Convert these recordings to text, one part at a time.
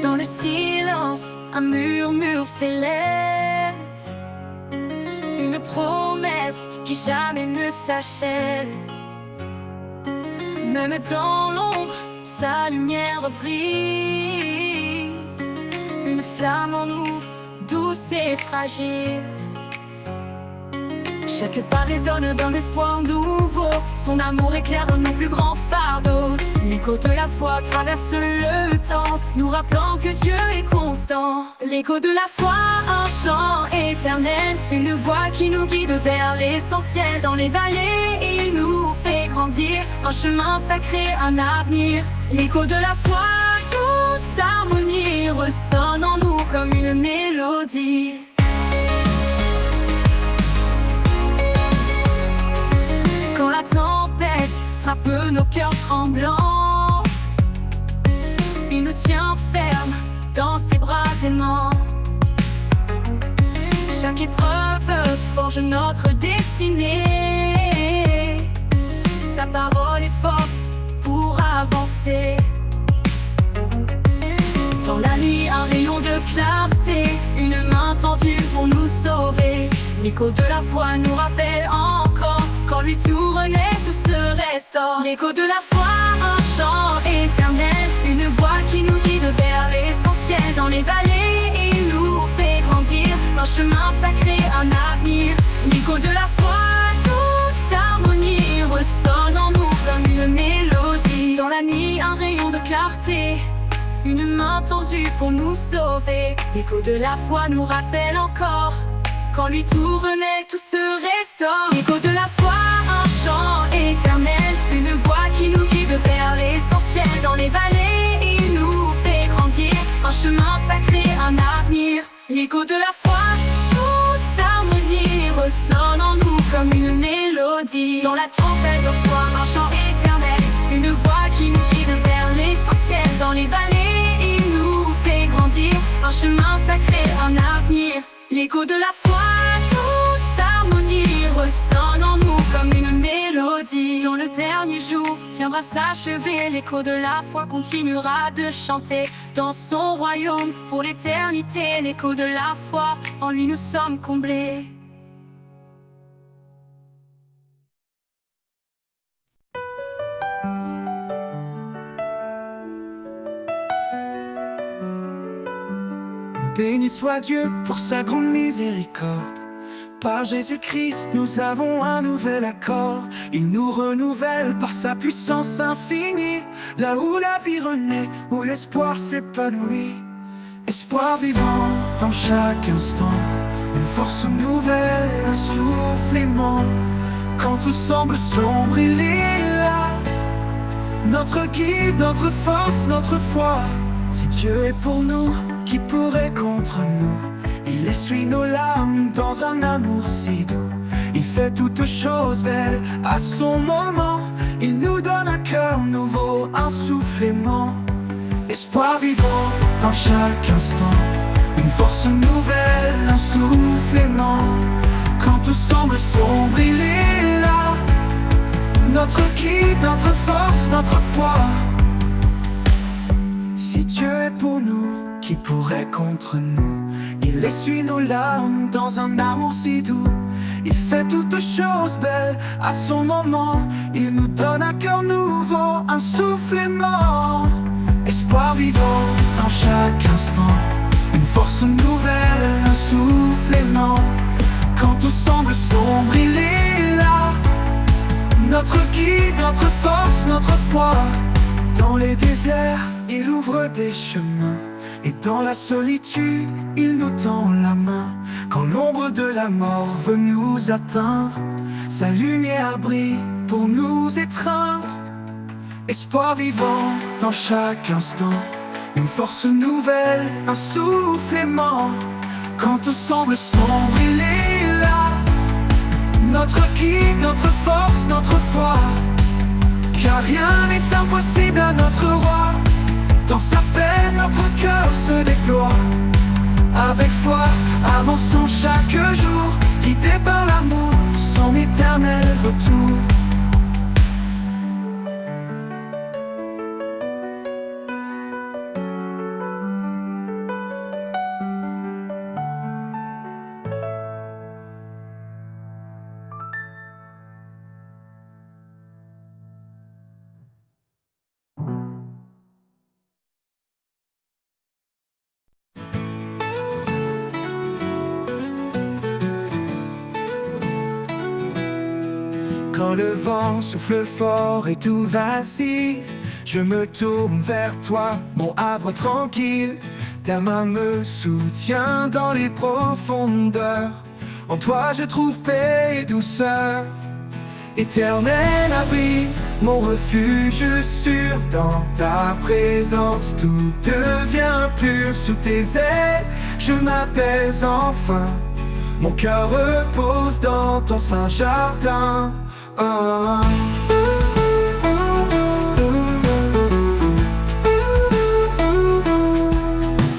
Dans le silence, un murmure s'élève, une promesse qui jamais ne s'achève. Même dans l'ombre, sa lumière brille, une flamme en nous, douce et fragile. Chaque pas résonne d'un espoir nouveau, son amour éclaire nos plus grands fardeaux. L'écho de la foi traverse le temps, nous rappelant que Dieu est constant. L'écho de la foi, un chant éternel, une voix qui nous guide vers l'essentiel. Dans les vallées, il nous fait grandir, un chemin sacré, un avenir. L'écho de la foi, douce harmonie, ressonne en nous comme une mélodie. Quand la tempête frappe nos cœurs tremblants, il nous tient ferme dans ses bras aimants. Chaque épreuve forge notre destinée, sa parole est force pour avancer. Dans la nuit, un rayon de clarté, une main tendue pour nous sauver. L'écho de la foi nous rappelle encore qu'en lui tout renaît, tout se restaure. L'écho de la foi, un chant éternel, une voix qui nous guide vers l'essentiel. Dans les vallées, il nous fait grandir, un chemin sacré, un avenir. L'écho de la foi, douce harmonie, ressonne en nous comme une mélodie. Dans la nuit, un rayon de clarté, une main tendue pour nous sauver. L'écho de la foi nous rappelle encore qu'en lui tout renaît, tout se restaure. L'écho de la foi, un chant éternel, une voix qui nous guide vers l'essentiel. Dans les vallées, il nous fait grandir, un chemin sacré, un avenir. L'écho de la foi, douce harmonie, ressonne en nous comme une mélodie. Dans la tempête de foi, un chant éternel, une voix qui nous guide vers l'essentiel. Dans les vallées, il nous fait grandir, un chemin sacré, un avenir. L'écho de la foi, douce harmonie, ressonne en nous comme une mélodie. Dans le dernier jour viendra s'achever, l'écho de la foi continuera de chanter dans son royaume pour l'éternité. L'écho de la foi, en lui nous sommes comblés. Béni soit Dieu pour sa grande miséricorde. Par Jésus-Christ, nous avons un nouvel accord. Il nous renouvelle par sa puissance infinie. Là où la vie renaît, où l'espoir s'épanouit. Espoir vivant dans chaque instant, une force nouvelle, un souffle aimant. Quand tout semble sombre, il est là, notre guide, notre force, notre foi. Si Dieu est pour nous, qui pourrait contre nous? Il essuie nos larmes dans un amour si doux. Il fait toutes choses belles à son moment. Il nous donne un cœur nouveau, un souffle aimant. Espoir vivant dans chaque instant, une force nouvelle, un souffle aimant. Quand tout semble sombre, il est là, notre guide, notre force, notre foi. Si Dieu est pour nous, qui pourrait contre nous? Il essuie nos larmes dans un amour si doux. Il fait toutes choses belles à son moment. Il nous donne un cœur nouveau, un souffle aimant. Espoir vivant dans chaque instant, une force nouvelle, un souffle aimant. Quand tout semble sombre, il est là, notre guide, notre force, notre foi. Dans les déserts, il ouvre des chemins, et dans la solitude, il nous tend la main. Quand l'ombre de la mort veut nous atteindre, sa lumière brille pour nous étreindre. Espoir vivant dans chaque instant, une force nouvelle, un souffle aimant. Quand tout semble sombre, il est là, notre guide, notre force, notre foi. Car rien n'est impossible à notre roi. Dans sa paix, notre cœur se déploie. Avec foi, avançons chaque jour, guidés par l'amour, son éternel retour. Quand le vent souffle fort et tout vacille, je me tourne vers toi, mon havre tranquille. Ta main me soutient dans les profondeurs. En toi je trouve paix et douceur. Éternel abri, mon refuge sûr. Dans ta présence tout devient pur. Sous tes ailes, je m'apaise enfin. Mon cœur repose dans ton saint jardin.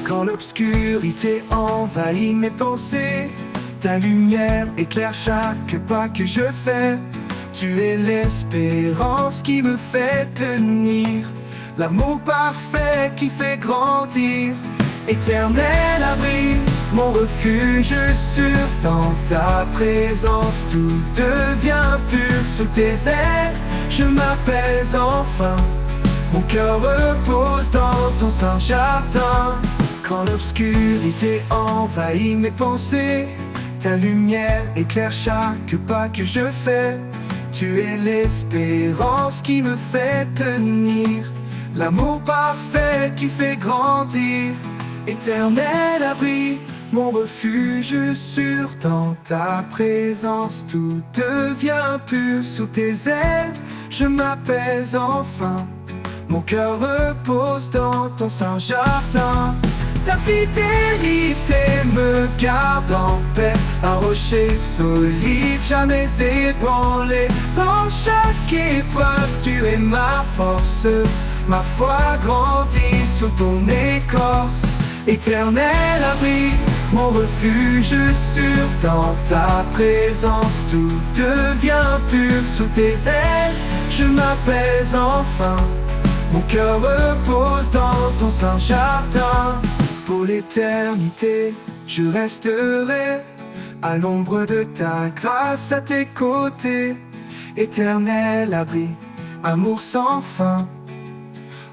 Quand l'obscurité envahit mes pensées, ta lumière éclaire chaque pas que je fais. Tu es l'espérance qui me fait tenir, l'amour parfait qui fait grandir. Éternel abri, mon refuge sûr. Dans ta présence tout devient pur. Sous tes ailes, je m'apaise enfin. Mon cœur repose dans ton saint jardin. Quand l'obscurité envahit mes pensées, ta lumière éclaire chaque pas que je fais. Tu es l'espérance qui me fait tenir, l'amour parfait qui fait grandir. Éternel abri, mon refuge sûr. Dans ta présence tout devient pur. Sous tes ailes, je m'apaise enfin. Mon cœur repose dans ton saint jardin. Ta fidélité me garde en paix, un rocher solide, jamais ébranlé. Dans chaque épreuve, tu es ma force. Ma foi grandit sous ton écorce. Éternel abri, mon refuge sûr. Dans ta présence, tout devient pur. Sous tes ailes, je m'apaise enfin. Mon cœur repose dans ton saint jardin. Pour l'éternité, je resterai à l'ombre de ta grâce, à tes côtés. Éternel abri, amour sans fin.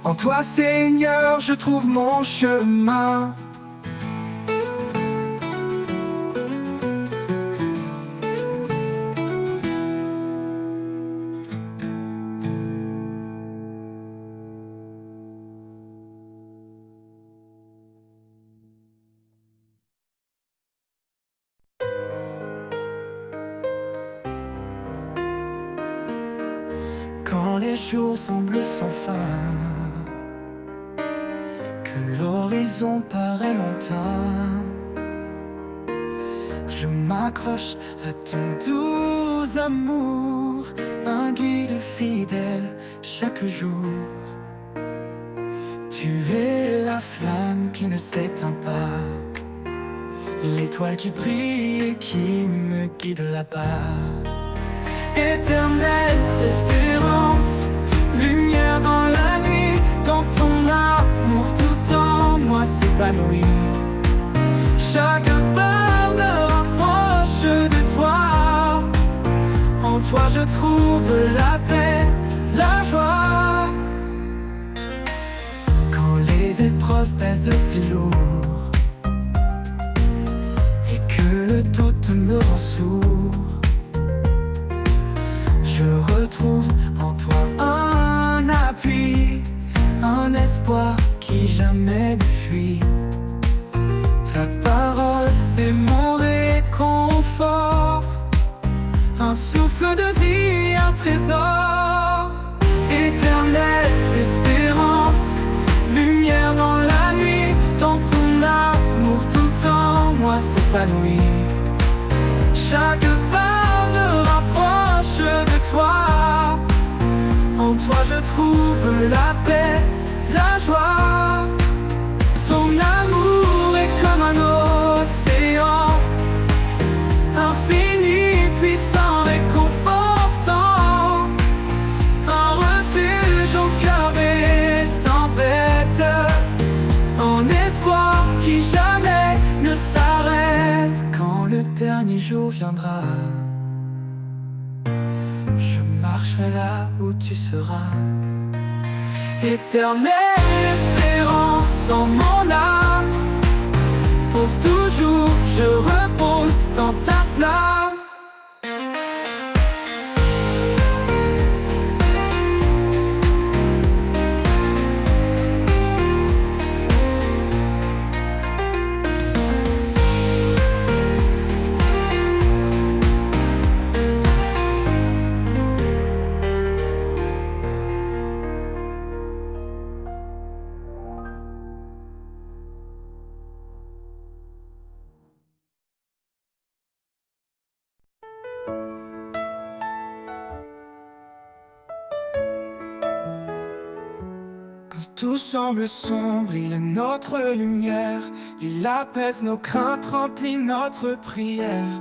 En toi, Seigneur, je trouve mon chemin. Quand les jours semblent sans fin, que l'horizon paraît lointain, je m'accroche à ton doux amour, un guide fidèle chaque jour. Tu es la flamme qui ne s'éteint pas, l'étoile qui brille et qui me guide là-bas. Éternelle espérance, lumière dans la nuit, dans ton amour tout en moi s'épanouit. Chaque pas me rapproche de toi, en toi je trouve la paix, la joie. Quand les épreuves pèsent si lourd et que le doute me rend sourd, je retrouve en toi un appui, un espoir qui jamais ne fuit. Ta parole est mon réconfort, un souffle de vie, un trésor. Éternelle espérance, lumière dans la nuit, dans ton amour tout en moi s'épanouit. Chaque pas me rapproche de toi, en toi je trouve la paix, la joie. Ton amour est comme un océan, infini, puissant, réconfortant, un refuge au cœur des tempêtes, un espoir qui jamais ne s'arrête. Quand le dernier jour viendra, je marcherai là où tu seras. Éternelle espérance en mon âme, pour toujours je repose dans ta flamme. tout semble sombre, il est notre lumière. Il apaise nos craintes, remplit notre prière.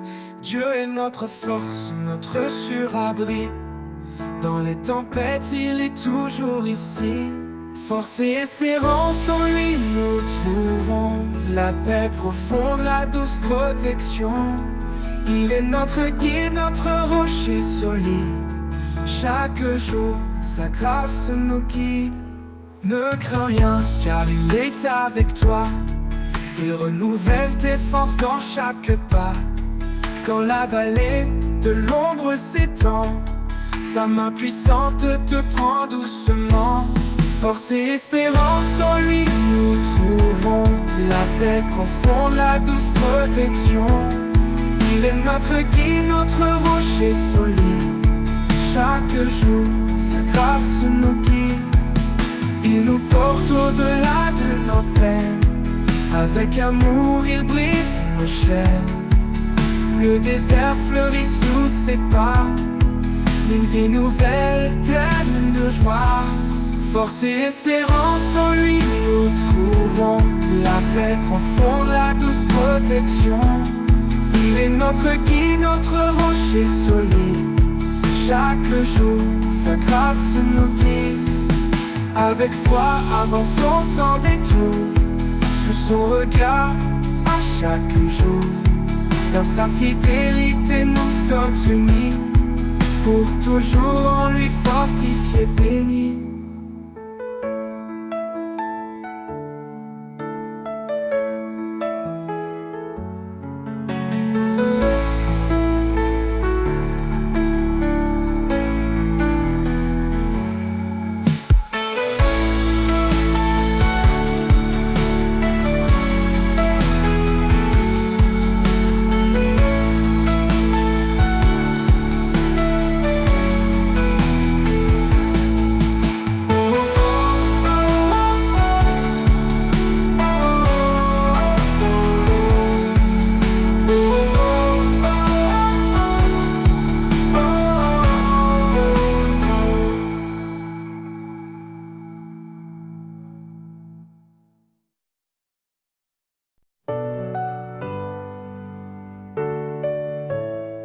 Dieu est notre force, notre surabri. Dans les tempêtes, il est toujours ici. Force et espérance en lui nous trouvons. La paix profonde, la douce protection. Il est notre guide, notre rocher solide. Chaque jour, sa grâce nous guide. Ne crains rien, car il est avec toi. Il renouvelle tes forces dans chaque pas. Quand la vallée de l'ombre s'étend, sa main puissante te prend doucement. Force et espérance en lui nous trouvons. La paix profonde, la douce protection. Il est notre guide, notre rocher solide. Chaque jour, sa grâce nous guide. Il nous porte au-delà de nos peines. Avec amour, il brise nos chaînes. Le désert fleurit sous ses pas. Une vie nouvelle, pleine de joie. Force et espérance en lui nous trouvons. La paix profonde, la douce protection. Il est notre guide, notre rocher solide. Chaque jour, sa grâce nous guide. Avec foi, avançons sans détour. Sous son regard, à chaque jour. Dans sa fidélité, nous sommes unis. Pour toujours en lui fortifié, béni.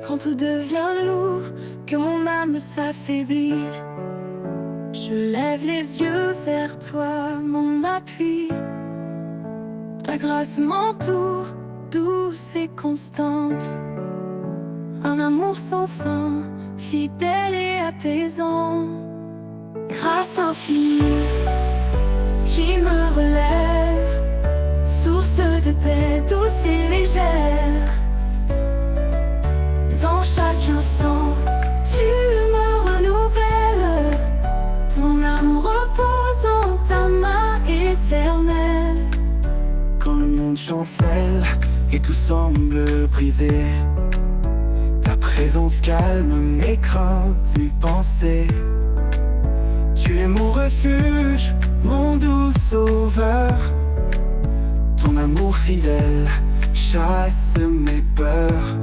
Quand tout devient lourd, que mon âme s'affaiblit, je lève les yeux vers toi, mon appui. Ta grâce m'entoure, douce et constante. Un amour sans fin, fidèle et apaisant. Grâce infinie qui me relève, source de paix douce et légère. Dans chaque instant, tu me renouvelles. Mon âme repose en ta main éternelle. Quand le monde chancelle et tout semble brisé, ta présence calme mes craintes, mes pensées. Tu es mon refuge, mon doux sauveur. Ton amour fidèle chasse mes peurs.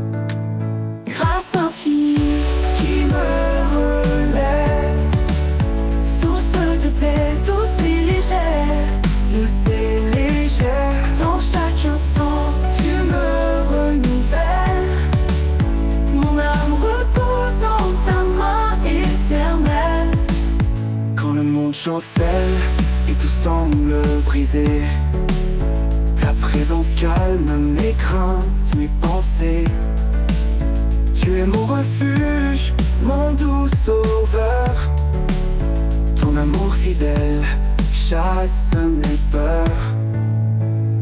Grâce infinie Qui me relève, source de paix douce et légère. douce et légère. Dans chaque instant, Tu me renouvelles. mon âme repose en ta main éternelle. Quand le monde chancelle et tout semble brisé, ta présence calme mes craintes, mes pensées. Tu es mon refuge, mon doux sauveur. Ton amour fidèle chasse mes peurs.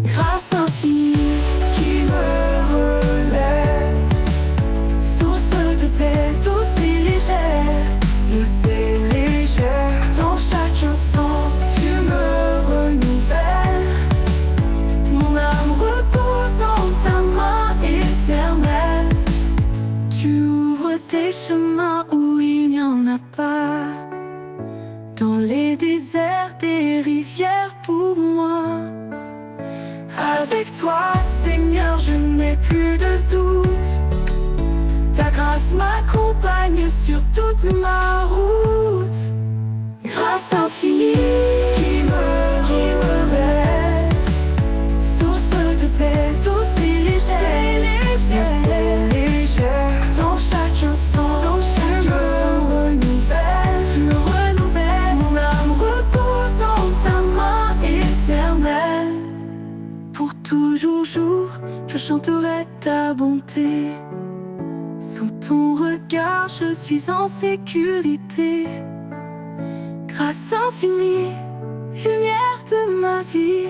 Grâce infinie Qui me relève, source de paix douce et légère. douce et légère. Dans chaque instant, Tu me renouvelles. mon âme repose en ta main éternelle. Tu ouvres tes chemins où il n'y en a pas. Dans les déserts, des rivières pour moi. Avec toi, Seigneur, je n'ai plus de doute. Ta grâce m'accompagne sur toute ma route. Grâce infinie Qui me je chanterai ta bonté. Sous ton regard, je suis en sécurité. Grâce infinie, lumière de ma vie.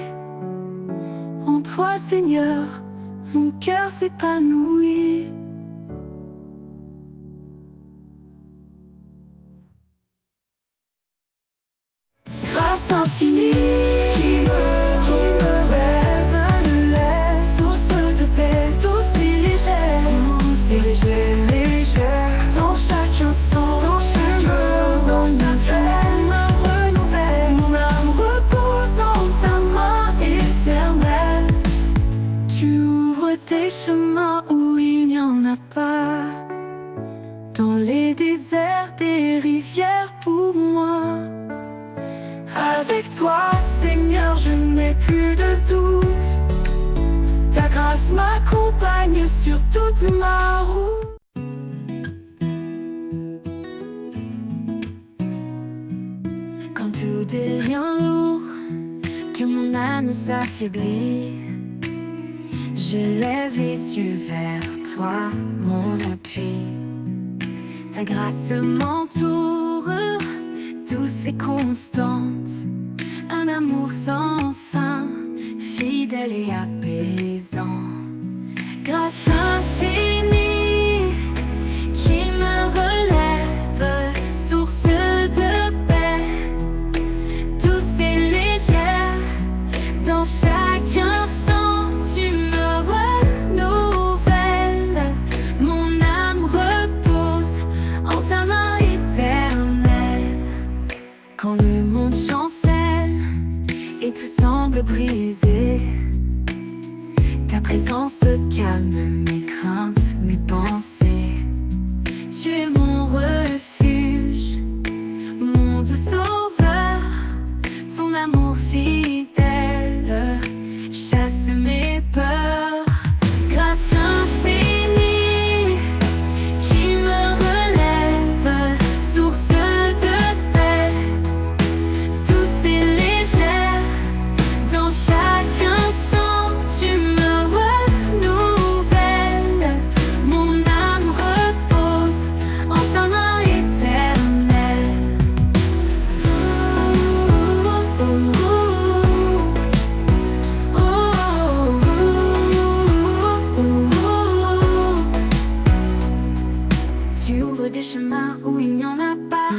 En toi, Seigneur, mon cœur s'épanouit. Grâce infinie qui me rêve de l'air, source de paix, douce et légère, dans chaque instant, dans ma vie, me renouvelle, mon âme repose en ta main éternelle. Tu ouvres des chemins où il n'y en a pas, dans les déserts des rivières pour moi. Avec toi, Seigneur, je n'ai plus de doute. Ta grâce m'accompagne sur toute ma route. Quand tout devient lourd, que mon âme s'affaiblit, je lève les yeux vers toi, mon appui. Ta grâce m'entoure, douce et constante, un amour sans fin, fidèle et apaisant. Grâce infinie qui me relève, source de paix, douce et légère, dans chaque instant tu me renouvelles, mon âme repose en ta main éternelle. Quand le monde chancelle et tout semble brisé, ta présence calme mes craintes, mes pensées. Tu es mon refuge, mon doux sauveur, ton amour fidèle chasse mes peurs. Grâce infinie qui me relève, source de paix, douce et légère, dans chaque instant tu me renouvelles, mon âme repose en ta main éternelle. Tu ouvres des chemins où il n'y en a pas,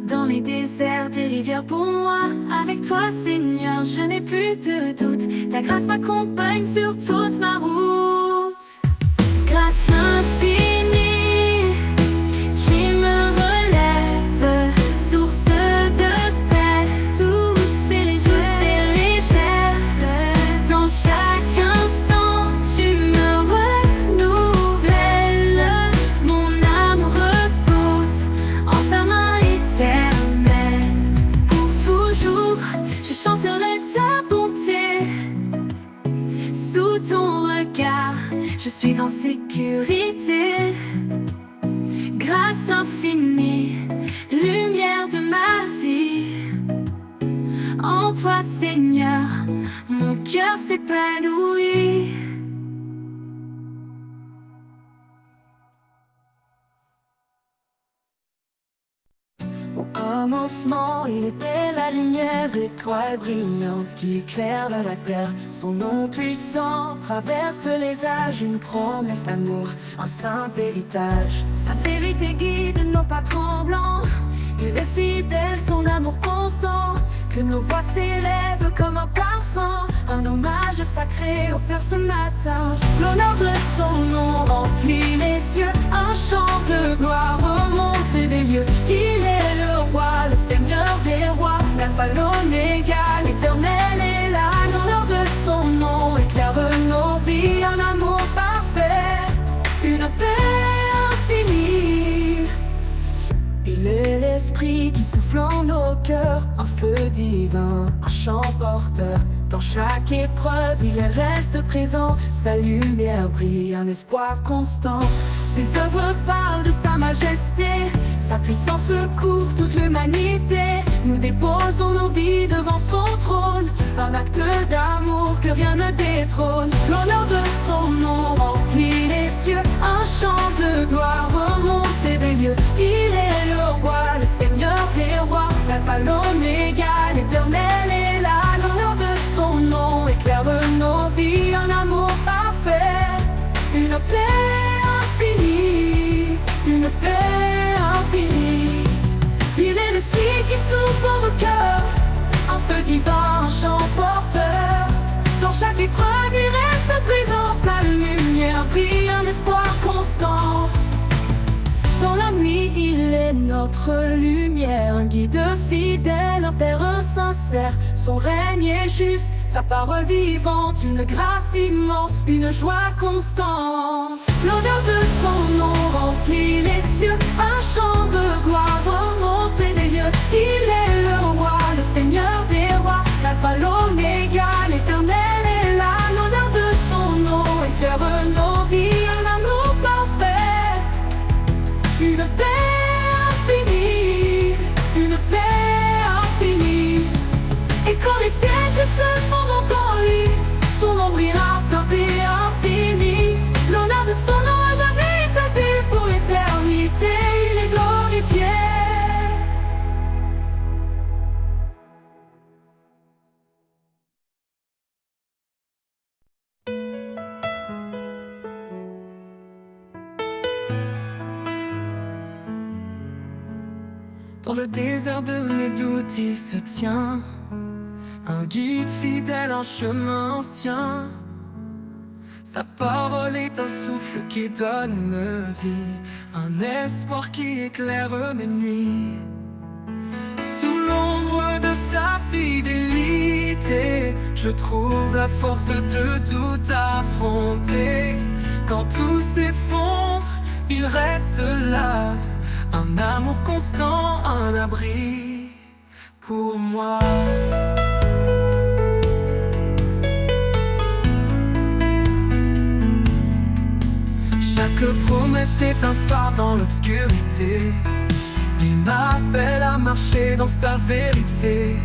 dans les déserts des rivières pour moi. Avec toi, Seigneur, je n'ai plus de doute. Ta grâce m'accompagne sur toute ma route. Grâce infinie qui me relève, source de paix, douce et légère, dans chaque instant tu me renouvelles, mon âme repose en ta main éternelle. Pour toujours, je chanterai ta bonté. Sous ton regard, je suis en sécurité. Grâce infinie, lumière de ma vie. En toi, Seigneur, mon cœur s'épanouit. Au commencement, il était la lumière, étoile brillante qui éclaire la terre. Son nom puissant traverse les âges, une promesse d'amour, un saint héritage. Sa vérité guide nos pas tremblants, il est fidèle, son amour constant. Que nos voix s'élèvent comme un parfum, un hommage sacré offert ce matin. L'honneur de son nom remplit les cieux, un chant de gloire remonte des lieux. Il est le roi, le seigneur des rois, l'alpha, l'oméga, l'éternel est là. L'honneur de son nom éclaire nos vies, un amour parfait, une paix infinie. Il est l'esprit qui souffle en nos cœurs, un feu divin, un chant porteur. Dans chaque épreuve, il reste présent, sa lumière brille, un espoir constant. Ses œuvres parlent de sa majesté, sa puissance couvre toute l'humanité. Nous déposons nos vies devant son trône, un acte d'amour que rien ne détrône. L'honneur de son nom remplit les cieux, un chant de gloire remonté des lieux. Il est le roi, le Seigneur des rois, l'alpha, l'oméga, l'éternel est là. L'honneur de son nom éclaire nos vies, un amour parfait, une paix infinie, une paix infinie. Il est l'esprit qui souffle dans nos cœurs, un feu divin, un chant porteur. Dans chaque épreuve il reste présent, sa lumière brille, un espoir constant. Dans la nuit il est notre lumière, un guide fidèle, un père sincère. Son règne est juste, sa parole vivante, une grâce immense, une joie constante. L'odeur de son nom remplit les cieux, un chant de gloire remonté des lieux. Il est le roi, le Seigneur des rois, l'alpha, l'oméga, l'éternel est là. L'odeur de son nom éclaire nos vies, un amour parfait, une paix infinie, une paix infinie. Et quand les siècles se fondent en lui, son nom brillera saint et infini. L'honneur de son nom à jamais exalté, pour l'éternité il est glorifié. Dans le désert de mes doutes il se tient, un guide fidèle, un chemin ancien. Sa parole est un souffle qui donne vie, un espoir qui éclaire mes nuits. Sous l'ombre de sa fidélité, je trouve la force de tout affronter. Quand tout s'effondre, il reste là, un amour constant, un abri pour moi. Chaque promesse est un phare dans l'obscurité. Il m'appelle à marcher dans sa vérité.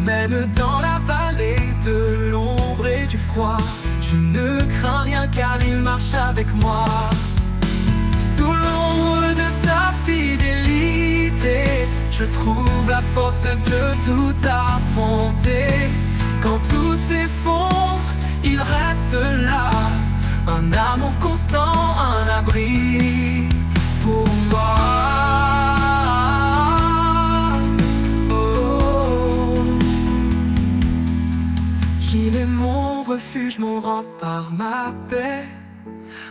Même dans la vallée de l'ombre et du froid, je ne crains rien car il marche avec moi. Sous l'ombre de sa fidélité, je trouve la force de tout affronter. Quand tout s'effondre, il reste là, un amour constant, un abri pour moi. Oh. Il est mon refuge, mon rempart, ma paix,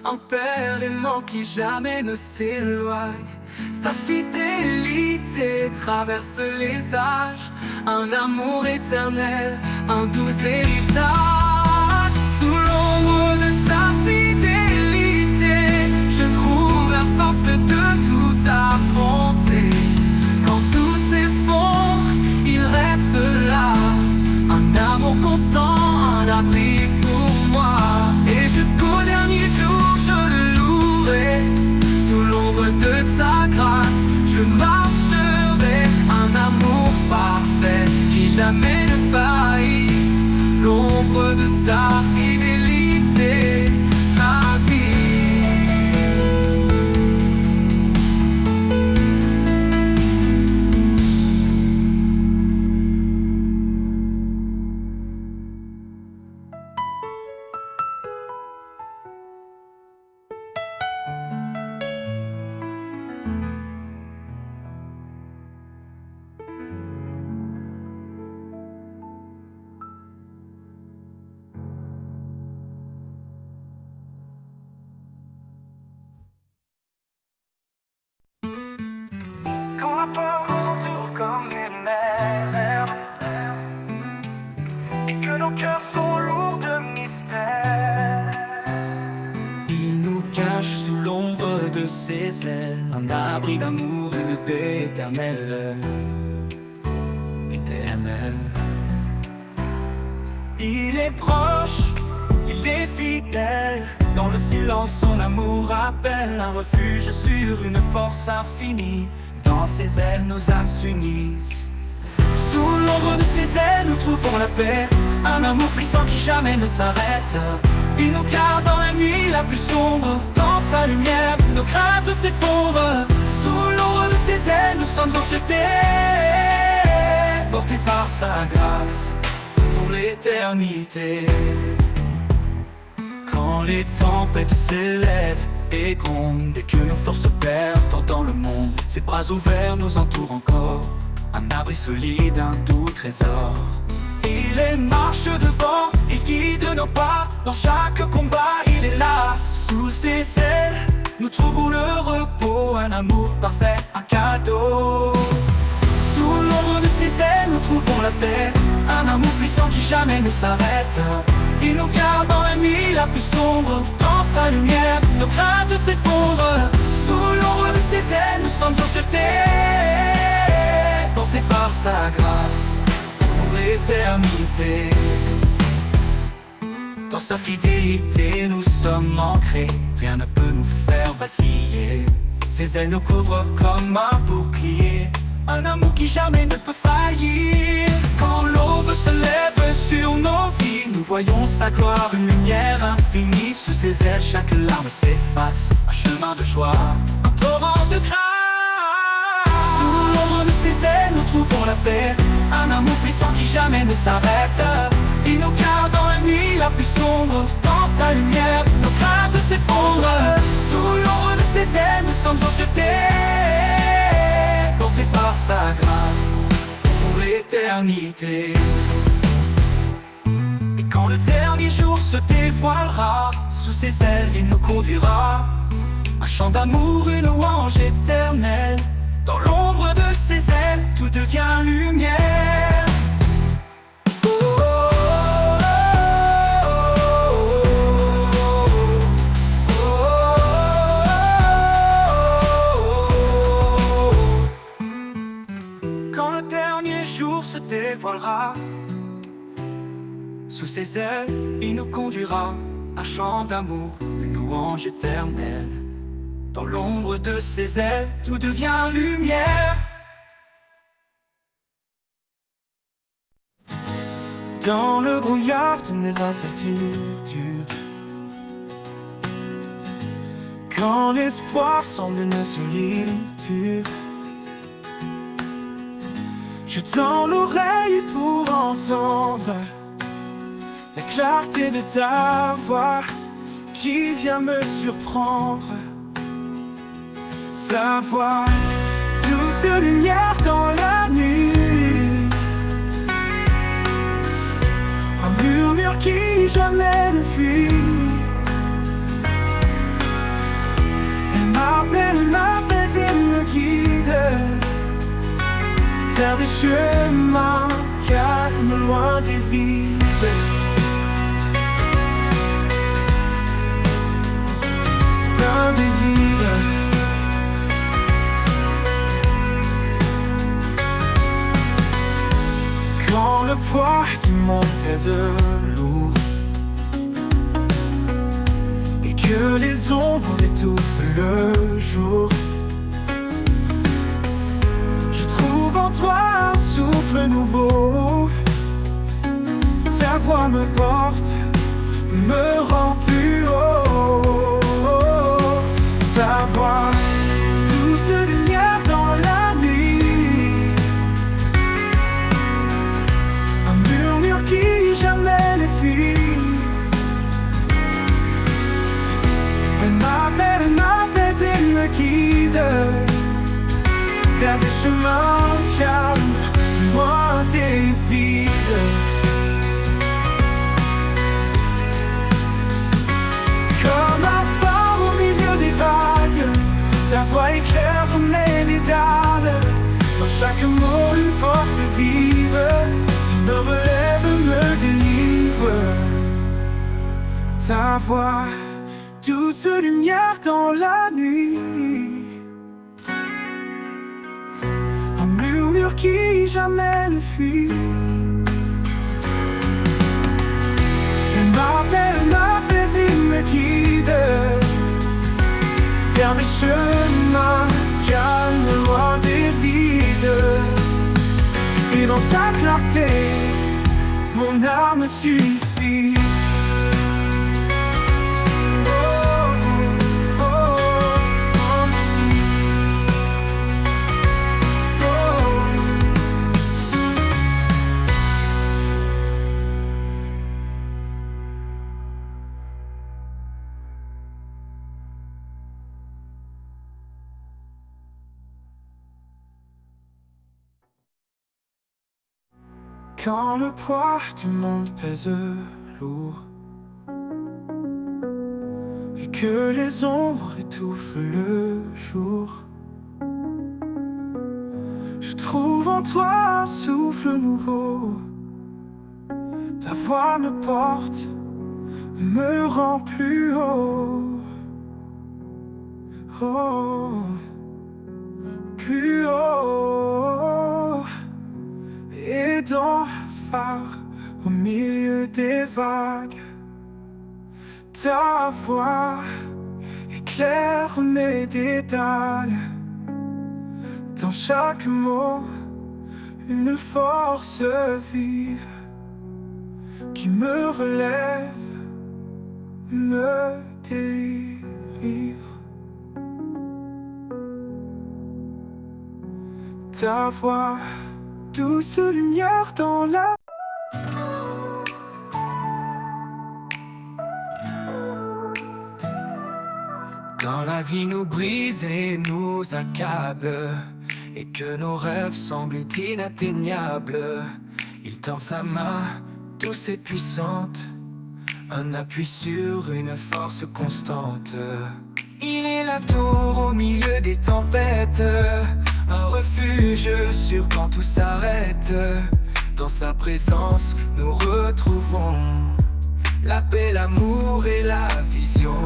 un père aimant qui jamais ne s'éloigne. Sa fidélité traverse les âges, un amour éternel, un doux héritage. Sous l'ombre de sa fidélité, je trouve la force de tout affronter. Quand tout s'effondre, il reste là, un amour constant, un abri pour moi. Et jusqu'au dernier jour, je le louerai. Sous l'ombre de sa grâce, je marcherai, un amour parfait qui jamais ne faillit. L'ombre de sa fidélité, ma vie. Quand la peur nous entoure comme une mer, et que nos cœurs sont lourds de mystère, Il nous cache sous l'ombre de ses ailes, un abri d'amour, une paix éternelle. Éternelle. Il est proche, il est fidèle. Dans le silence, son amour appelle un refuge sûr, une force infinie. Dans ses ailes, nos âmes s'unissent. Sous l'ombre de ses ailes nous trouvons la paix. Un amour puissant qui jamais ne s'arrête. Il nous garde dans la nuit la plus sombre. Dans sa lumière, nos craintes s'effondrent. Sous l'ombre de ses ailes, nous sommes en sûreté, portés par sa grâce pour l'éternité. Quand les tempêtes s'élèvent et grondent, et que nos forces perdent dans le monde, ses bras ouverts nous entourent encore, un abri solide, un doux trésor. Il est marche devant, il guide nos pas, dans chaque combat il est là. Sous ses ailes, nous trouvons le repos, un amour parfait, un cadeau. Sous l'ombre de ses ailes, nous trouvons la paix, un amour puissant qui jamais ne s'arrête. Il nous garde dans la nuit la plus sombre. Dans sa lumière, nos craintes s'effondrent. Sous l'ombre de ses ailes, nous sommes en sûreté, portés par sa grâce pour l'éternité. Dans sa fidélité, nous sommes ancrés, rien ne peut nous faire vaciller. Ses ailes nous couvrent comme un bouclier, un amour qui jamais ne peut faillir. Quand l'aube se lève sur nos vies, nous voyons sa gloire, une lumière infinie. Sous ses ailes, chaque larme s'efface, un chemin de joie, un torrent de grâce. Sous l'ombre de ses ailes, nous trouvons la paix, un amour puissant qui jamais ne s'arrête. Il nous garde dans la nuit la plus sombre. Dans sa lumière, nos craintes s'effondrent. Sous l'ombre de ses ailes, nous sommes en sûreté, portés par sa grâce pour l'éternité. Et quand le dernier jour se dévoilera, sous ses ailes il nous conduira. Un chant d'amour, une louange éternelle. Dans l'ombre de ses ailes, tout devient lumière. Quand le dernier jour se dévoilera, sous ses ailes, il nous conduira. Un chant d'amour, une louange éternelle. Dans l'ombre de ses ailes, tout devient lumière. Dans le brouillard de mes incertitudes, quand l'espoir semble une solitude, je tends l'oreille pour entendre la clarté de ta voix qui vient me surprendre. Ta voix, douce lumière dans la nuit, un murmure qui jamais ne fuit. Elle m'appelle et me guide vers des chemins calmes, loin des vides. Loin des vides. Quand le poids du monde pèse lourd et que les ombres étouffent le jour, je trouve en toi un souffle nouveau. Ta voix me porte, me rend plus haut. Ta voix, douce lumière dans la nuit, un murmure qui jamais ne fuit. Elle m'appelle et me guide vers des chemins calmes, loin des vides. Comme un phare au milieu des vagues, ta voix éclaire comme les dédales. Dans chaque mot une force vive, qui me relève, me délivre. Ta voix, douce lumière dans la nuit, un murmure qui jamais ne fuit. Elle m'appelle et me guide vers des chemins calmes, loin des vides. Et dans ta clarté, mon âme suffit. Quand le poids du monde pèse lourd et que les ombres étouffent le jour, je trouve en toi un souffle nouveau. Ta voix me porte, me rend plus haut, oh, plus haut. Et dans le phare, au milieu des vagues, ta voix éclaire mes dédales. Dans chaque mot, une force vive qui me relève, me délivre. Ta voix, douce lumière dans la... Quand la vie nous brise et nous accable, et que nos rêves semblent inatteignables, il tend sa main douce et puissante, un appui sur une force constante. Il est la tour au milieu des tempêtes, un refuge sûr quand tout s'arrête. Dans sa présence nous retrouvons la paix, l'amour et la vision.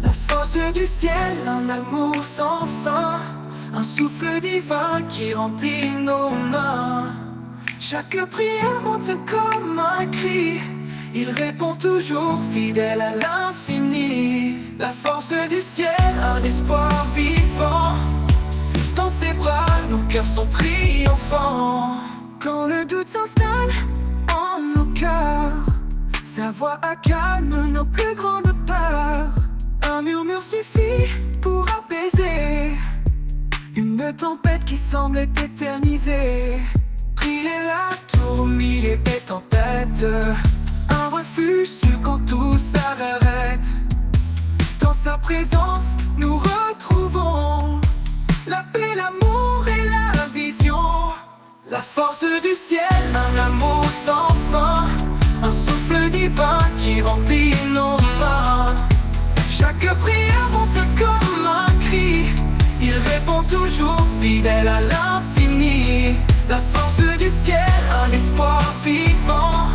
La force du ciel, un amour sans fin, un souffle divin qui remplit nos mains. Chaque prière monte comme un cri, il répond toujours fidèle à l'infini. La force du ciel, un espoir vivant, dans ses bras, nos cœurs sont triomphants. Quand le doute s'installe en nos cœurs, sa voix accalme nos plus grandes peurs. Un murmure suffit pour apaiser une tempête qui semble éternisée. Il est la tour au milieu des tempêtes, un refuge sûr quand tout s'arrête. Dans sa présence, nous retrouvons la paix, l'amour et la vision. La force du ciel, un amour sans fin, un souffle divin qui remplit nos mains. Chaque prière monte comme un cri, il répond toujours fidèle à l'infini. La force du ciel, un espoir vivant,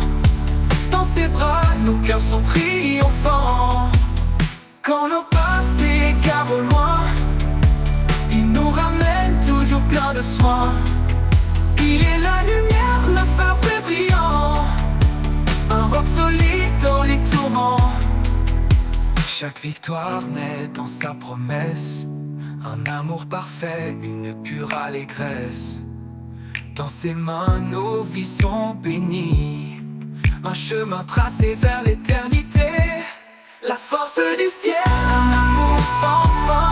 dans ses bras, nos cœurs sont triomphants. Quand nos pas s'égarent au loin, il nous ramène toujours plein de soin. Il est la lumière, le phare brillant, un roc solide dans les tourments. Chaque victoire naît dans sa promesse, un amour parfait, une pure allégresse. Dans ses mains, nos vies sont bénies, un chemin tracé vers l'éternité. La force du ciel, un amour sans fin,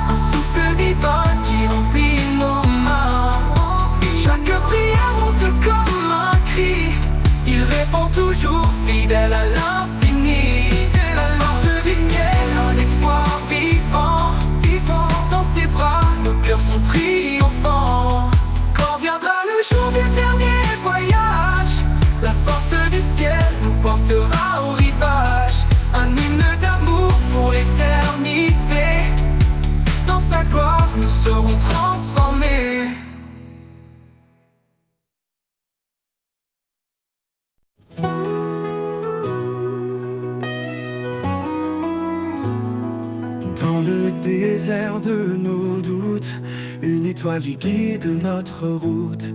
un souffle divin qui remplit nos mains. Chaque prière monte comme un cri, il répond toujours fidèle à l'infini. La force du ciel, un espoir vivant, vivant, dans ses bras, nos cœurs sont triomphants. Quand viendra le jour du dernier voyage, la force du ciel nous portera au rivage. Un hymne d'amour pour l'éternité, dans sa gloire nous serons transformés. Dans le désert de nos doutes, une étoile guide notre route.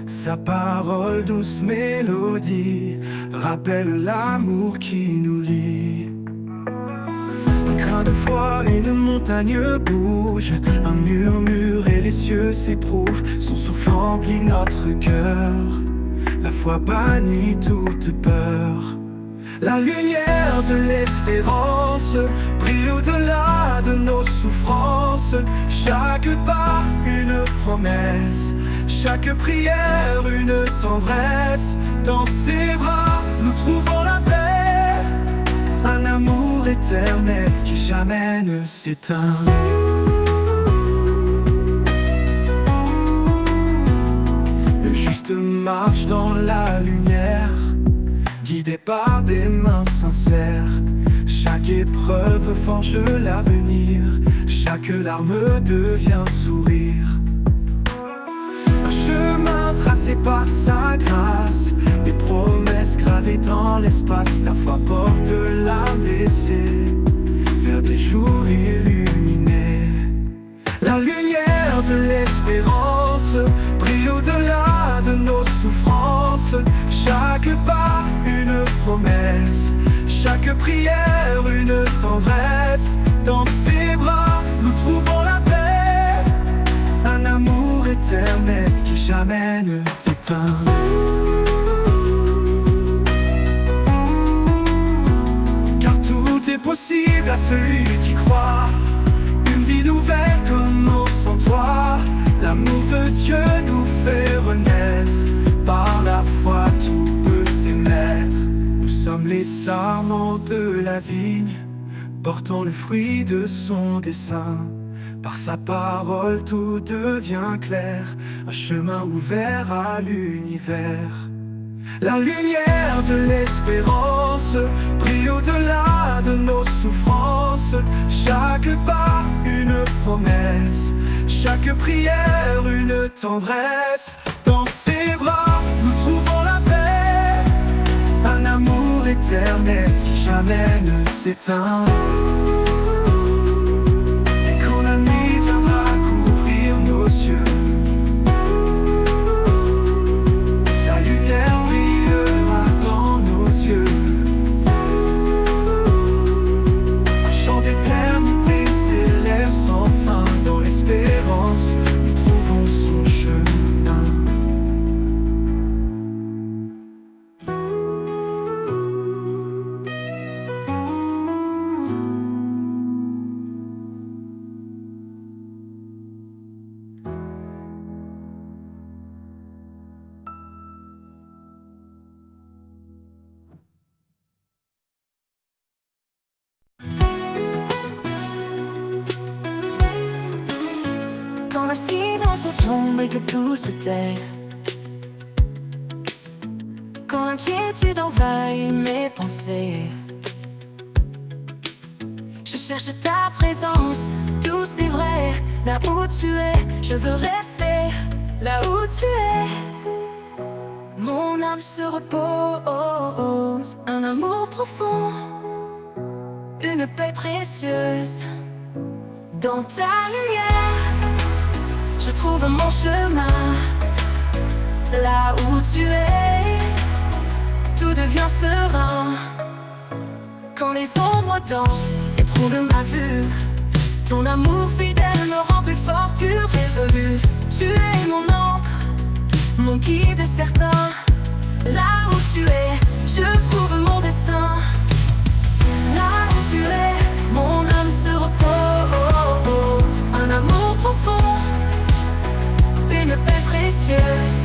Sa parole, douce mélodie, rappelle l'amour qui nous lie. chemin de foi, une montagne bouge, un murmure et les cieux s'éprouvent. Son souffle emplit notre cœur, la foi bannit toute peur. La lumière de l'espérance brille au-delà de nos souffrances. Chaque pas une promesse, chaque prière une tendresse. Dans ses bras nous trouvons la paix, un amour éternel qui jamais ne s'éteint. Le juste marche dans la lumière, guidé par des mains sincères. Chaque épreuve forge l'avenir, chaque larme devient sourire. Un chemin tracé par sa grâce, des promesses gravées dans l'espace. La foi porte l'âme blessée vers des jours illuminés. La lumière de l'espérance brille au-delà de nos souffrances. Chaque pas une promesse, chaque prière une tendresse. Dans ses bras nous trouvons la paix, un amour éternel qui jamais ne s'éteint. Car tout est possible à celui qui croit, une vie nouvelle commence en toi. L'amour de Dieu nous fait renaître, par la foi tout peut s'émettre. Nous sommes les sarments de la vigne, portant le fruit de son dessein. Par sa parole tout devient clair, un chemin ouvert à l'univers. La lumière de l'espérance brille au-delà de nos souffrances. Chaque pas une promesse, chaque prière une tendresse. Dans ses bras nous trouvons la paix, un amour éternel qui jamais ne s'éteint. Et quand la nuit viendra couvrir nos yeux, sa lumière brillera dans nos yeux. Un chant d'éternité s'élève sans fin. Dans l'espérance nous trouvons son chemin. Quand le silence tombe et que tout se tait, quand l'inquiétude envahit mes pensées, je cherche ta présence, tout c'est vrai. Là où tu es, je veux rester. Là où tu es, mon âme se repose. Un amour profond, une paix précieuse. Dans ta lumière, je trouve mon chemin. Là où tu es, tout devient serein. Quand les ombres dansent et troublent ma vue, ton amour fidèle me rend plus fort, plus résolu. Tu es mon encre, mon guide certain. Là où tu es, je trouve mon destin. Là où tu es, mon âme se repose. Un amour profond, une paix précieuse.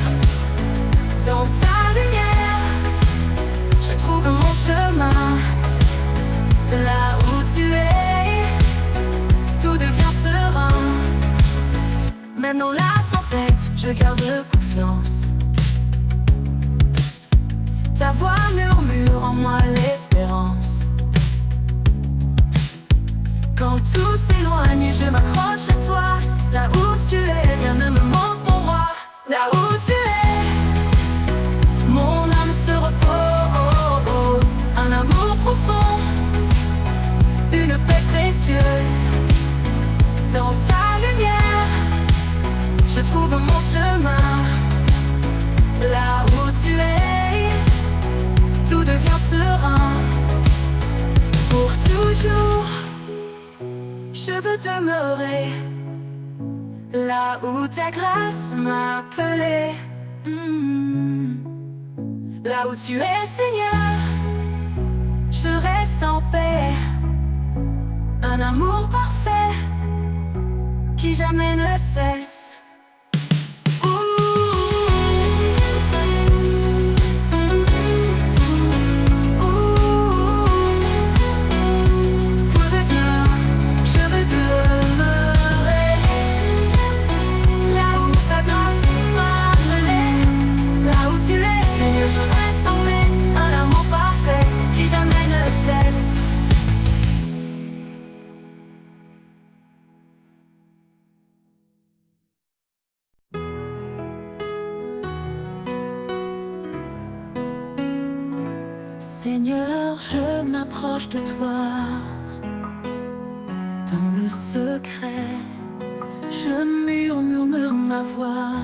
Dans ta lumière, je trouve mon chemin. Là où tu es, tout devient serein. Même dans la tempête, je garde confiance. veux demeurer là où ta grâce m'a appelé. Là où tu es, Seigneur, je reste en paix. Un amour parfait qui jamais ne cesse. Seigneur, je m'approche de toi. Dans le secret, je murmure ma voix.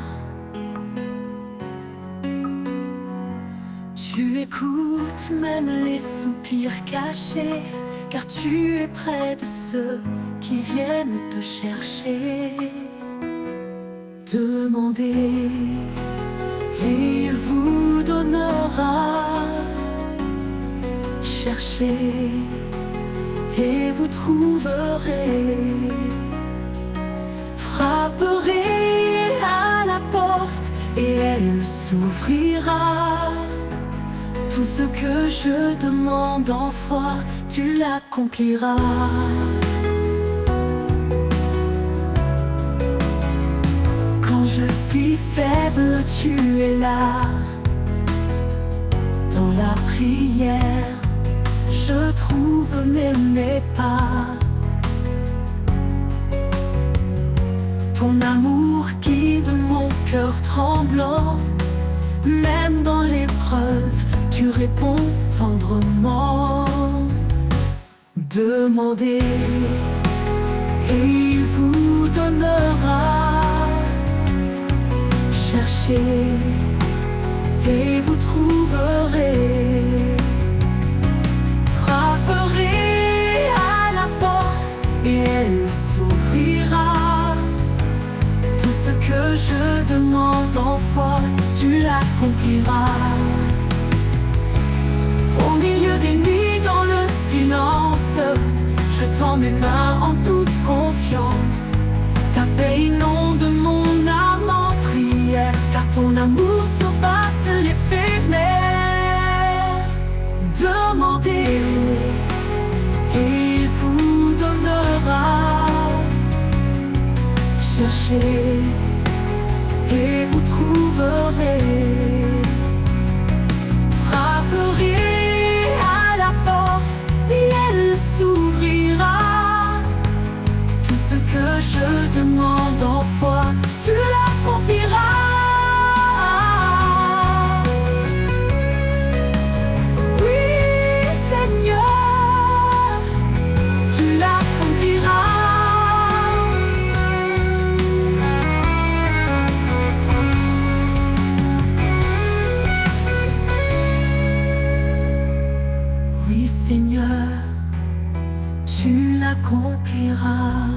Tu écoutes même les soupirs cachés, car tu es près de ceux qui viennent te chercher. Demandez et il vous donnera. Cherchez et vous trouverez. Frapperez à la porte et elle s'ouvrira. Tout ce que je demande en foi, tu l'accompliras. Quand je suis faible, tu es là. Dans la prière, je trouve mes pas. Ton amour guide mon cœur tremblant. Même dans l'épreuve, tu réponds tendrement. Demandez et il vous donnera. Cherchez et vous trouverez. Frapperez à la porte et elle s'ouvrira. Tout ce que je demande en foi, tu l'accompliras. Au milieu des nuits, dans le silence, je tends mes mains en toute confiance. Ta paix inonde mon âme en prière, car ton amour surpasse l'éphémère. Demandez et il vous donnera. Cherchez et vous trouverez. Frapperez à la porte et elle s'ouvrira. Tout ce que je demande en foi, tu l'accompliras. Oui, Seigneur, tu l'accompliras. Oui, Seigneur, tu l'accompliras.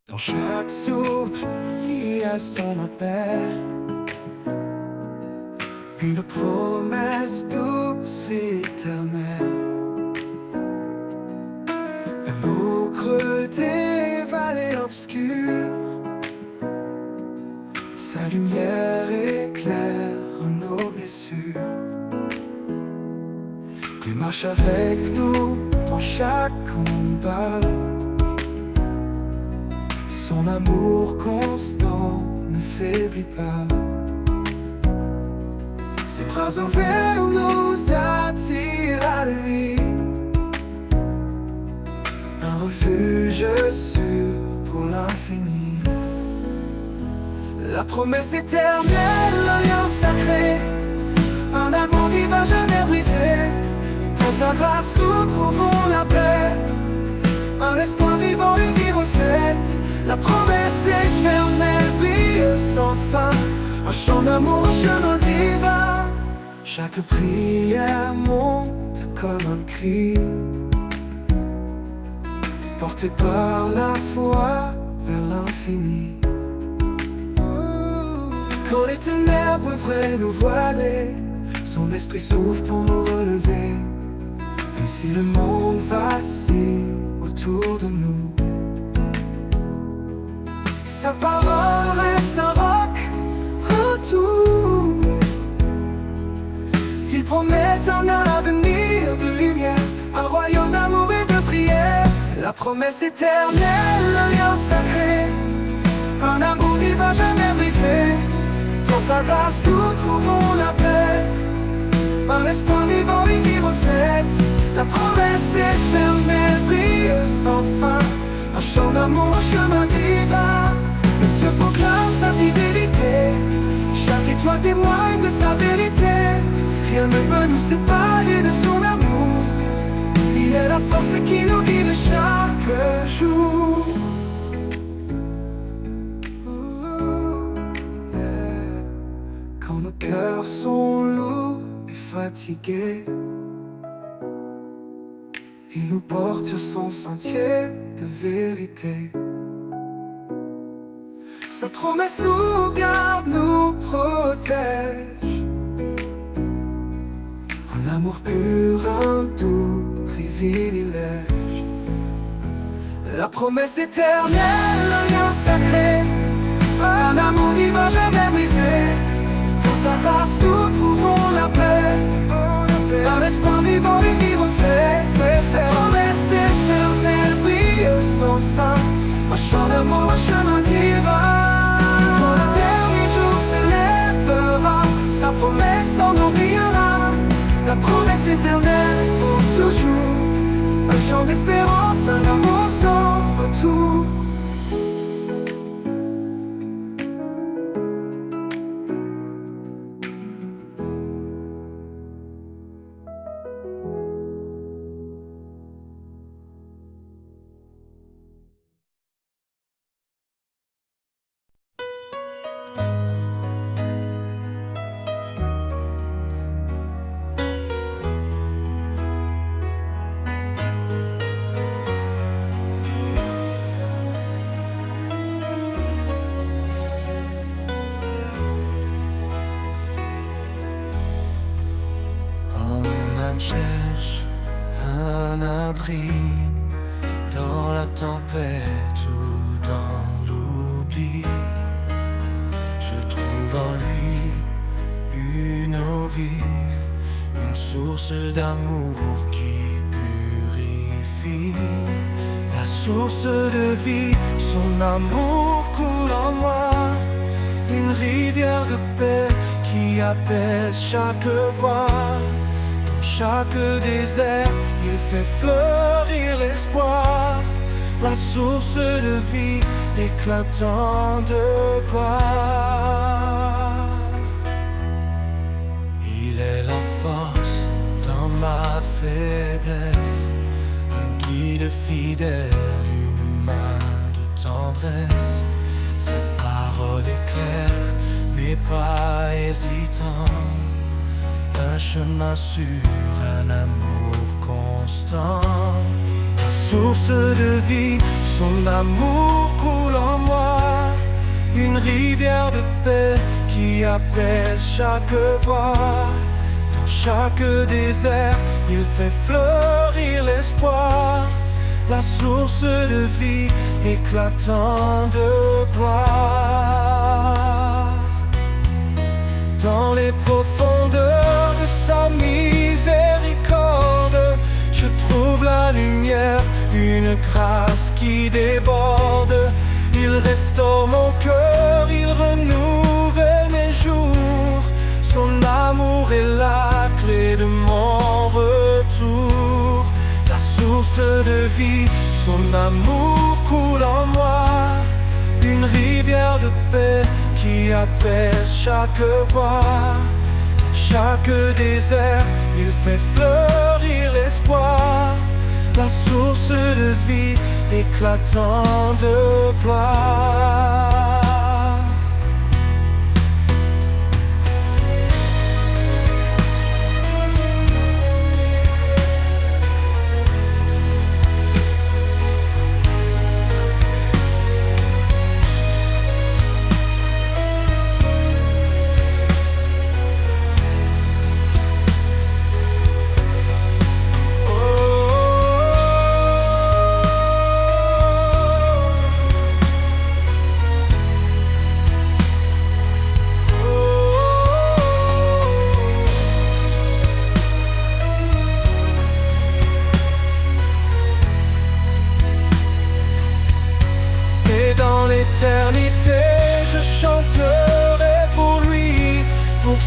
Dans chaque souffle, il y a son appel. Une promesse douce et éternelle. Même au creux des vallées obscures, sa lumière éclaire nos blessures. Il marche avec nous dans chaque combat. Son amour constant ne faiblit pas. Ses bras ouverts nous attirent à lui. Un refuge sûr pour l'infini. La promesse éternelle, l'alliance sacrée. Un amour divin jamais brisé. Dans sa grâce nous trouvons la paix. Un espoir vivant, une vie refaite. La promesse éternelle brille sans fin. Un chant d'amour, un chemin divin. Chaque prière monte comme un cri, porté par la foi vers l'infini. Quand les ténèbres voudraient nous voiler, son esprit s'ouvre pour nous relever. Même si le monde vacille autour de nous, sa parole reste un roc, un tout. Il promet un avenir de lumière, un royaume d'amour et de prière. La promesse éternelle, l'alliance sacrée, un amour divin jamais brisé. Dans sa grâce nous trouvons la paix, un espoir vivant, une vie refaite. La promesse éternelle brille sans fin, un chant d'amour, un chemin divin. Le ciel proclame sa fidélité, chaque étoile témoigne de sa vérité. Rien ne peut nous séparer de son amour, il est la force qui nous guide chaque jour. Quand nos cœurs sont lourds et fatigués, il nous porte sur son sentier de vérité. Sa promesse nous garde, nous protège, un amour pur, un doux privilège. La promesse éternelle, l'alliance sacrée, un amour divin jamais brisé. Dans sa grâce nous trouvons la paix, un espoir vivant, une vie refaite. La promesse éternelle brille sans fin, un chant d'amour, un chemin divin. Quand le dernier jour s'élèvera, sa promesse en oubliera. La promesse éternelle pour toujours, un chant d'espérance, un amour sans retour. Cherche un abri dans la tempête ou dans l'oubli. Je trouve en lui une eau vive, une source d'amour qui purifie. La source de vie, son amour coule en moi, une rivière de paix qui apaise chaque voix. Chaque désert, il fait fleurir l'espoir, la source de vie éclatant de gloire. Il est la force dans ma faiblesse, un guide fidèle, une main de tendresse. Sa parole est claire, mais pas hésitant, un chemin sûr, un amour constant. La source de vie, son amour coule en moi, une rivière de paix qui apaise chaque voix. Dans chaque désert, il fait fleurir l'espoir, la source de vie éclatant de gloire. Dans les profondeurs de sa miséricorde, je trouve la lumière, une grâce qui déborde. Il restaure mon cœur, il renouvelle mes jours. Son amour est la clé de mon retour. La source de vie, son amour coule en moi, une rivière de paix qui apaise chaque voix. Dans chaque désert, il fait fleurir l'espoir, la source de vie éclatant de gloire.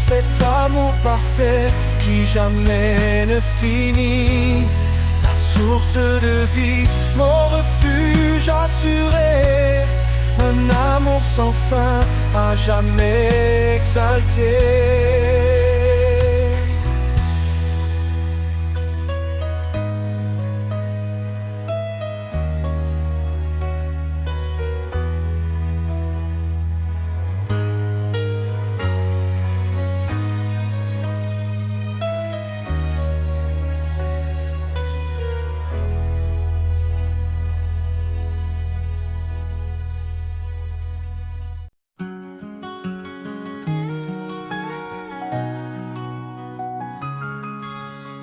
cet amour parfait qui jamais ne finit. La source de vie, mon refuge assuré, un amour sans fin, à jamais exalté.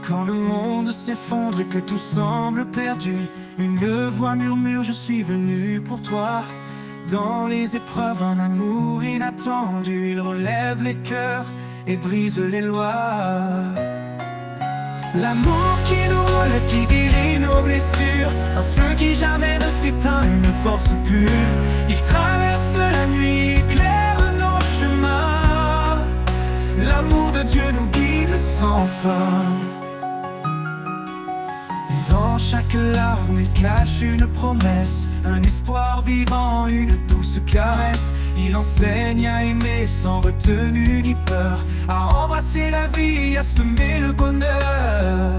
Quand le monde s'effondre et que tout semble perdu, une voix murmure: je suis venu pour toi. Dans les épreuves, un amour inattendu, il relève les cœurs et brise les lois. L'amour qui nous relève, qui guérit nos blessures, un feu qui jamais ne s'éteint, une force pure. Il traverse la nuit, éclaire nos chemins. L'amour de Dieu nous guide sans fin. Dans chaque larme, il cache une promesse, un espoir vivant, une douce caresse. Il enseigne à aimer sans retenue ni peur, à embrasser la vie, à semer le bonheur.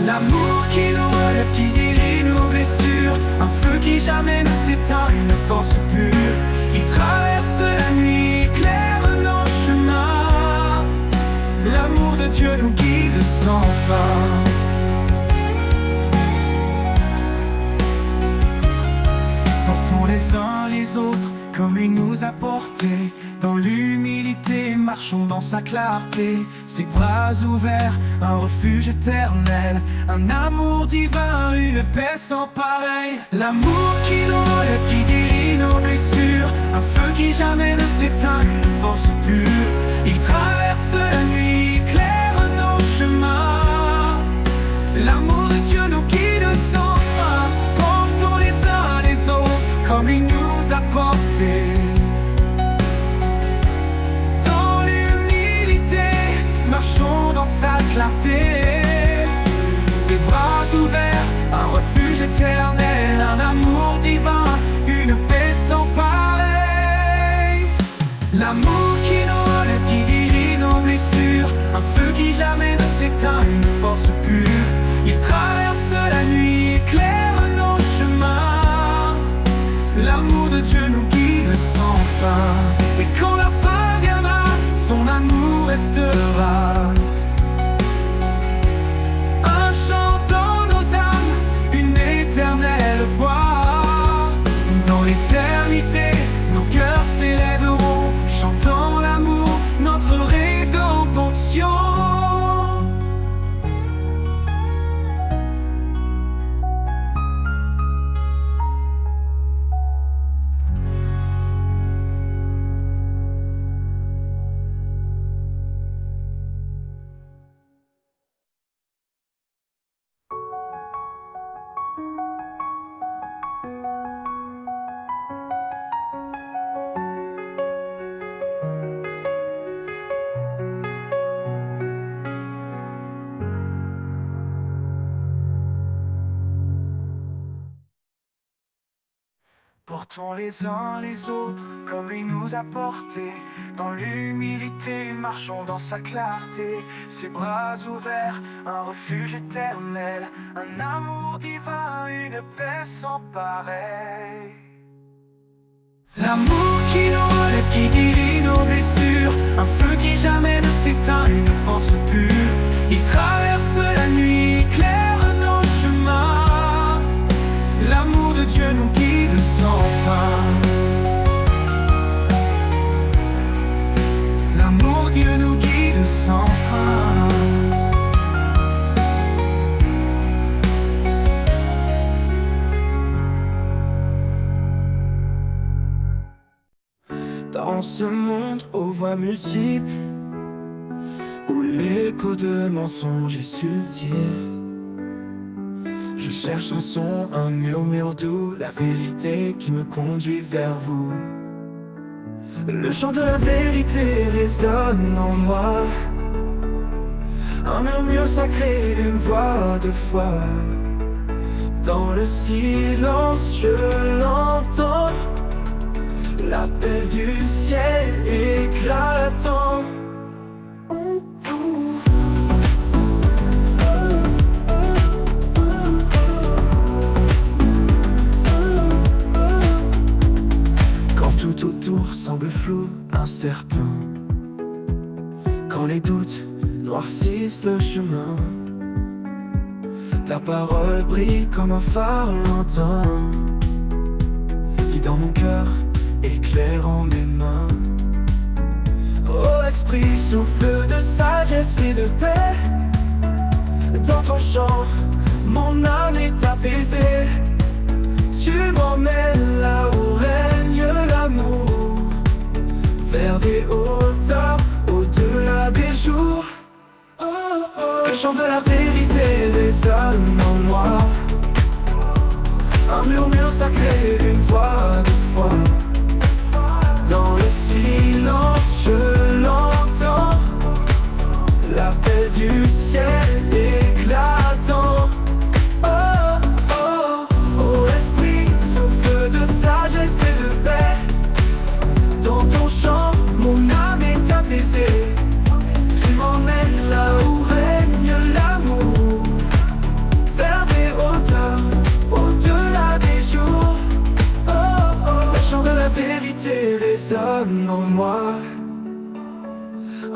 L'amour qui nous relève, qui guérit nos blessures, un feu qui jamais ne s'éteint, une force pure. Il traverse la nuit, éclaire nos chemins. L'amour de Dieu nous guide sans fin. Portons les uns les autres comme il nous a portés. Dans l'humilité, marchons dans sa clarté. Ses bras ouverts, un refuge éternel, un amour divin, une paix sans pareil. L'amour qui nous relève, qui guérit nos blessures, un feu qui jamais ne s'éteint, une force pure. Il traverse la nuit, éclaire nos chemins. L'amour de Dieu nous guide sans fin. Portons les uns les autres comme il nous a portés. Dans l'humilité, marchons dans sa clarté. Ses bras ouverts, un refuge éternel, un amour divin, une paix sans pareil. L'amour qui nous relève, qui guérit nos blessures, un feu qui jamais ne s'éteint, une force pure. Il traverse la nuit, éclaire nos chemins. L'amour de Dieu nous guide sans fin. Et quand la fin viendra, son amour restera. Un chant dans nos âmes, une éternelle voix. Dans l'éternité, nos cœurs s'élèveront, chantant l'amour, notre rédemption. Portons les uns les autres comme il nous a portés. Dans l'humilité, marchons dans sa clarté. Ses bras ouverts, un refuge éternel, un amour divin, une paix sans pareil. L'amour qui nous relève, qui guérit nos blessures, un feu qui jamais ne s'éteint, une force pure. Il traverse la nuit, éclaire nos chemins. L'amour de Dieu nous guide sans fin. L'amour de Dieu nous guide sans fin. Dans ce monde aux voix multiples, où l'écho de mensonges est subtil, je cherche un son, un murmure doux, la vérité qui me conduit vers vous. Le chant de la vérité résonne en moi. Un murmure sacré, une voix de foi. Dans le silence je l'entends, l'appel du ciel éclatant. Quand tout autour semble flou, incertain, quand les doutes noircissent le chemin, ta parole brille comme un phare lointain, lit dans mon cœur, éclairant mes mains. Ô esprit, souffle de sagesse et de paix, dans ton chant, mon âme est apaisée. Tu m'emmènes là où règne l'amour, vers des hauteurs, au-delà des jours. Le chant de la vérité résonne en moi. Un murmure sacré, une voix de foi. Dans le silence je l'entends, l'appel du ciel éclatant. Oh, oh, oh esprit, souffle de sagesse et de paix. Dans ton chant, mon âme est apaisée. Tu m'emmènes là où règne l'amour, vers des hauteurs, au-delà des jours. Oh, oh, le chant de la vérité résonne en moi.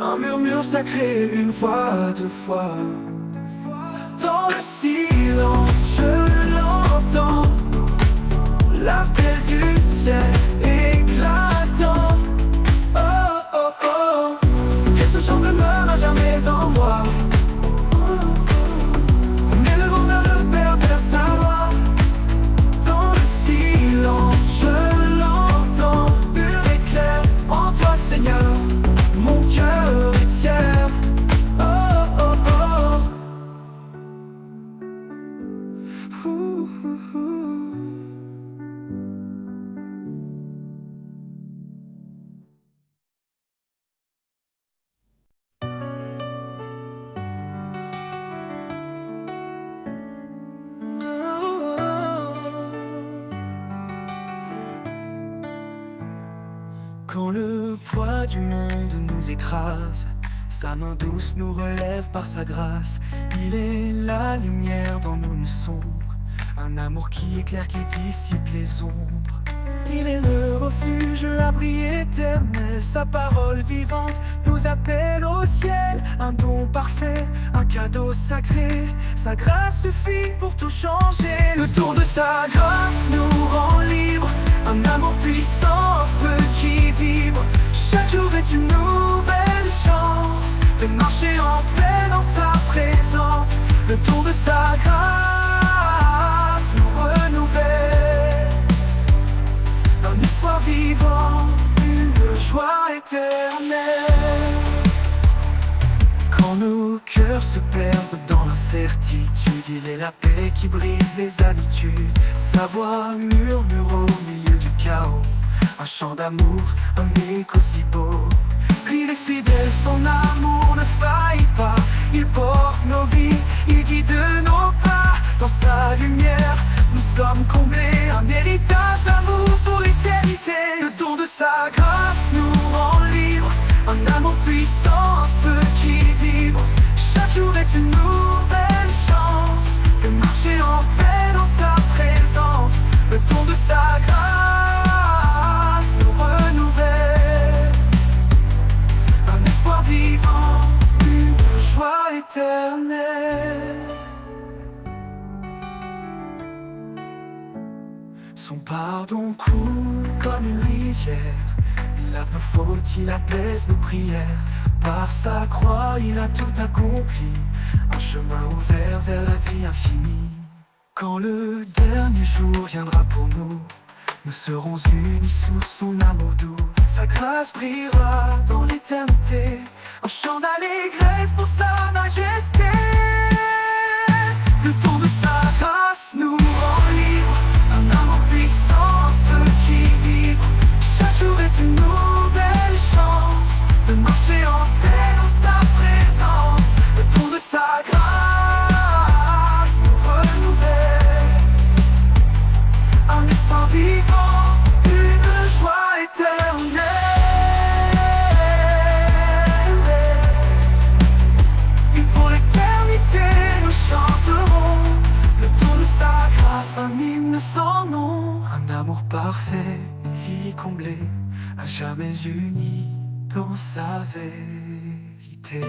Un murmure sacré, une voix de foi. Dans le silence je l'entends, l'appel du ciel éclatant. Oh, oh, oh, et ce chant demeure à jamais en moi. M'élevant vers le Père, vers sa loi. Dans le silence je l'entends, pur et clair en toi Seigneur, mon cœur est fier. Oh, oh, oh. Ouh, ouh, ouh. Quand le poids du monde nous écrase, sa main douce nous relève par sa grâce. Il est la lumière dans nos nuits sombres, un amour qui éclaire, qui dissipe les ombres. Il est le refuge, l'abri éternel. Sa parole vivante nous appelle au ciel. Un don parfait, un cadeau sacré. Sa grâce suffit pour tout changer. Le tour de sa grâce nous rend libres. Un amour puissant, un feu qui vibre. Chaque jour est une nouvelle chance de marcher en paix dans sa présence. Le tour de sa grâce nous renouvelle. Un espoir vivant, une joie éternelle. Quand nos cœurs se perdent dans l'incertitude, il est la paix qui brise les habitudes. Sa voix murmure au milieu du chaos, un chant d'amour, un écho si beau. Lui il est fidèle, son amour ne faillit pas. Il porte nos vies, il guide nos pas. Dans sa lumière, nous sommes comblés. Un héritage d'amour pour l'éternité. Le don de sa grâce nous rend libres. Un amour puissant, un feu qui vibre. Chaque jour est une nouvelle chance de marcher en paix dans sa présence. Le don de sa grâce nous renouvelle. Un espoir vivant, une joie éternelle. Son pardon coule comme une rivière. Il lave nos fautes, il apaise nos prières. Par sa croix, il a tout accompli. Un chemin ouvert vers la vie infinie. Quand le dernier jour viendra pour nous, nous serons unis sous son amour doux. Sa grâce brillera dans l'éternité. Un chant d'allégresse pour sa majesté. Le don de sa grâce nous rend libres. Un amour puissant, un feu qui vibre. Chaque jour est une nouvelle parfait, vie comblée, à jamais unie dans sa vérité.